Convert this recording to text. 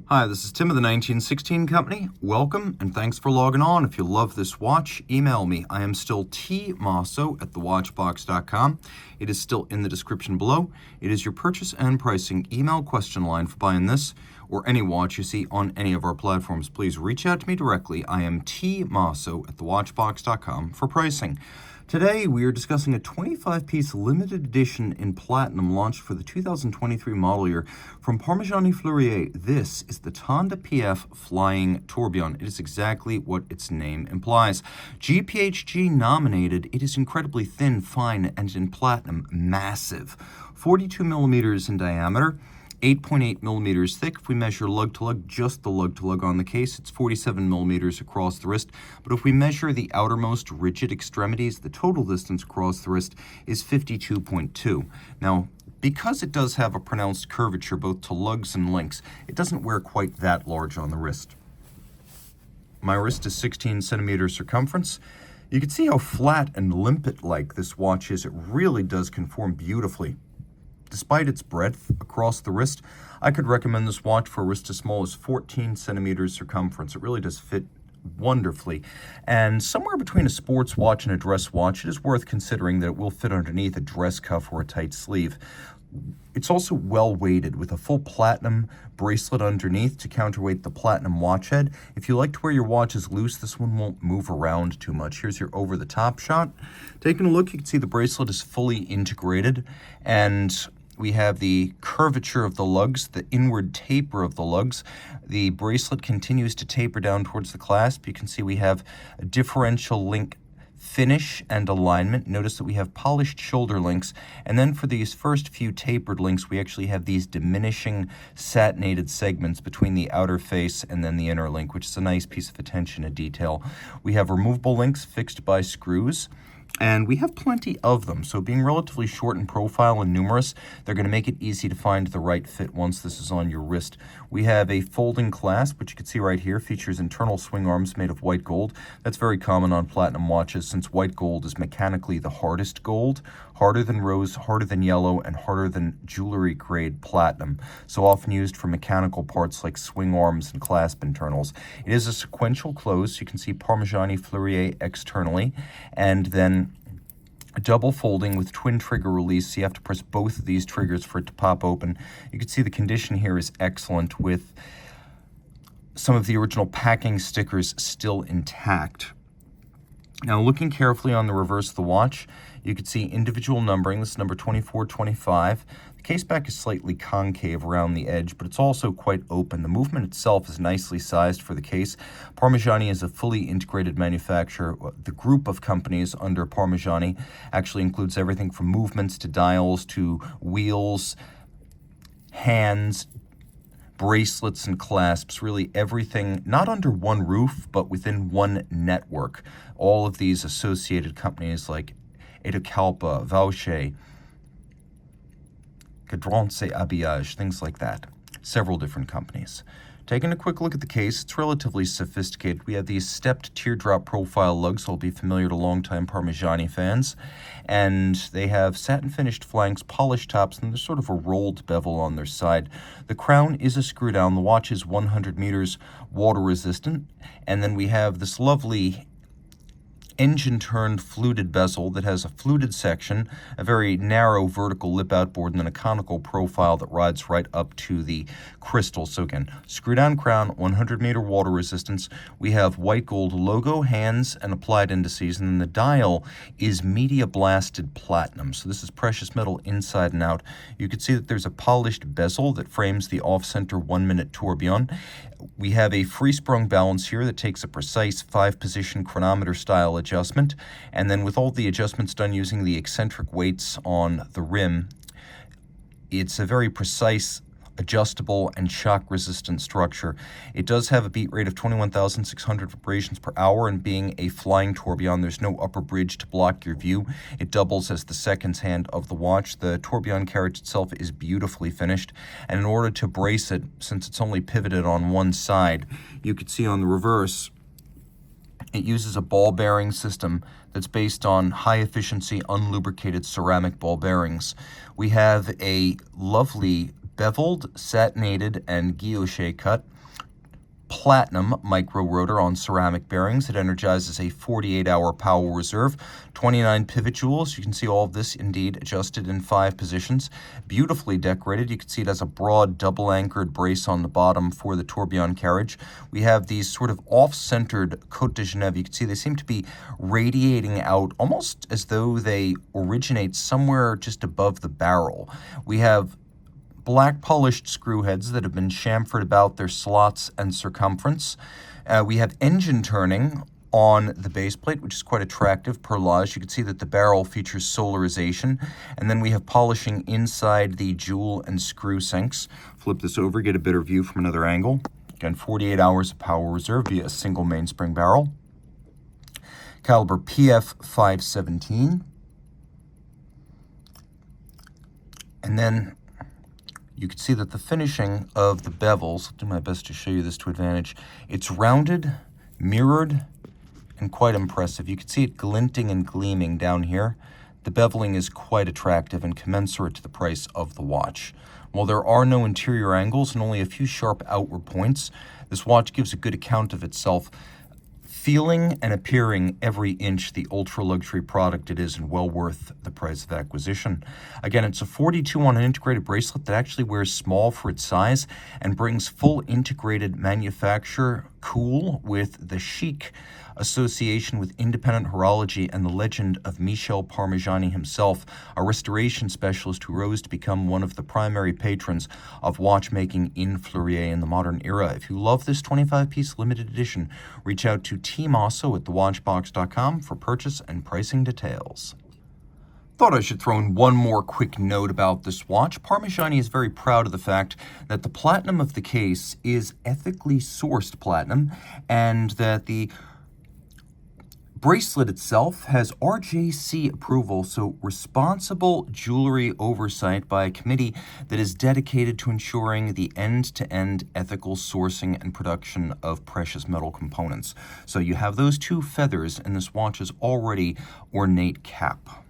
Hi, this is Tim of the 1916 Company. Welcome and thanks for logging on. If you love this watch, email me. I am still Team Mosso at thewatchbox.com. It is still in the description below. It is your purchase and pricing email question line for buying this or any watch you see on any of our platforms. Please reach out to me directly. I am Team Mosso at thewatchbox.com for pricing. Today, we are discussing a 25-piece limited edition in platinum launched for the 2023 model year from Parmigiani Fleurier. This is the Tonda PF Flying Tourbillon. It is exactly what its name implies. GPHG nominated, it is incredibly thin, fine, and in platinum, massive. 42 millimeters in diameter. 8.8 millimeters thick. If we measure lug to lug, just the lug to lug on the case, it's 47 millimeters across the wrist. But if we measure the outermost rigid extremities, the total distance across the wrist is 52.2. Now, because it does have a pronounced curvature both to lugs and links, it doesn't wear quite that large on the wrist. My wrist is 16 centimeters circumference. You can see how flat and limpet-like this watch is. It really does conform beautifully. Despite its breadth across the wrist, I could recommend this watch for a wrist as small as 14 centimeters circumference. It really does fit wonderfully. And somewhere between a sports watch and a dress watch, it is worth considering that it will fit underneath a dress cuff or a tight sleeve. It's also well weighted with a full platinum bracelet underneath to counterweight the platinum watch head. If you like to wear your watches loose, this one won't move around too much. Here's your over-the-top shot. Taking a look, you can see the bracelet is fully integrated, and we have the curvature of the lugs, the inward taper of the lugs. The bracelet continues to taper down towards the clasp. You can see we have a differential link finish and alignment. Notice that we have polished shoulder links, and then for these first few tapered links, we actually have these diminishing satinated segments between the outer face and then the inner link, which is a nice piece of attention to detail. We have removable links fixed by screws, and we have plenty of them. So being relatively short in profile and numerous, they're going to make it easy to find the right fit once this is on your wrist. We have a folding clasp, which you can see right here, features internal swing arms made of white gold. That's very common on platinum watches since white gold is mechanically the hardest gold, harder than rose, harder than yellow, and harder than jewelry grade platinum. So often used for mechanical parts like swing arms and clasp internals. It is a sequential close. So you can see Parmigiani Fleurier externally, and then a double folding with twin trigger release. So you have to press both of these triggers for it to pop open. You can see the condition here is excellent with some of the original packing stickers still intact. Now, looking carefully on the reverse of the watch, you can see individual numbering. This is number 2425. The case back is slightly concave around the edge, but it's also quite open. The movement itself is nicely sized for the case. Parmigiani is a fully integrated manufacturer. The group of companies under Parmigiani actually includes everything from movements to dials to wheels, hands, bracelets and clasps, really everything, not under one roof, but within one network. All of these associated companies like Edocalpa, Vaucher, Cadrance Habillage, things like that. Several different companies. Taking a quick look at the case, it's relatively sophisticated. We have these stepped teardrop profile lugs that will be familiar to longtime Parmigiani fans. And they have satin finished flanks, polished tops, and there's sort of a rolled bevel on their side. The crown is a screw down. The watch is 100 meters water resistant. And then we have this lovely engine-turned fluted bezel that has a fluted section, a very narrow vertical lip outboard, and then a conical profile that rides right up to the crystal. So again, screw-down crown, 100-meter water resistance. We have white gold logo, hands, and applied indices, and then the dial is media-blasted platinum. So this is precious metal inside and out. You can see that there's a polished bezel that frames the off-center 1-minute tourbillon. We have a free-sprung balance here that takes a precise 5-position chronometer-style adjustment, and then with all the adjustments done using the eccentric weights on the rim, it's a very precise, adjustable, and shock-resistant structure. It does have a beat rate of 21,600 vibrations per hour, and being a flying tourbillon, there's no upper bridge to block your view. It doubles as the seconds hand of the watch. The tourbillon carriage itself is beautifully finished, and in order to brace it, since it's only pivoted on one side, you could see on the reverse, it uses a ball bearing system that's based on high-efficiency, unlubricated ceramic ball bearings. We have a lovely beveled, satinated, and guilloche cut. Platinum micro rotor on ceramic bearings. It energizes a 48-hour power reserve, 29 pivot joules. You can see all of this indeed adjusted in 5 positions. Beautifully decorated. You can see it has a broad double-anchored brace on the bottom for the tourbillon carriage. We have these sort of off-centered Côte de Genève. You can see they seem to be radiating out almost as though they originate somewhere just above the barrel. We have black polished screw heads that have been chamfered about their slots and circumference. We have engine turning on the base plate, which is quite attractive, perlage. You can see that the barrel features solarization. And then we have polishing inside the jewel and screw sinks. Flip this over, get a better view from another angle. Again, 48 hours of power reserve via a single mainspring barrel. Caliber PF921. And then you can see that the finishing of the bevels, I'll do my best to show you this to advantage, it's rounded, mirrored, and quite impressive. You can see it glinting and gleaming down here. The beveling is quite attractive and commensurate to the price of the watch. While there are no interior angles and only a few sharp outward points, this watch gives a good account of itself, feeling and appearing every inch the ultra-luxury product it is and well worth the price of acquisition. Again, it's a 42 on an integrated bracelet that actually wears small for its size and brings full integrated manufacture cool with the chic association with independent horology and the legend of Michel Parmigiani himself, a restoration specialist who rose to become one of the primary patrons of watchmaking in Fleurier in the modern era. If you love this 25-piece limited edition, reach out to Team Mosso at thewatchbox.com for purchase and pricing details. Thought I should throw in one more quick note about this watch. Parmigiani is very proud of the fact that the platinum of the case is ethically sourced platinum and that the bracelet itself has RJC approval, so responsible jewelry oversight by a committee that is dedicated to ensuring the end-to-end ethical sourcing and production of precious metal components. So you have those two feathers in this watch's already ornate cap.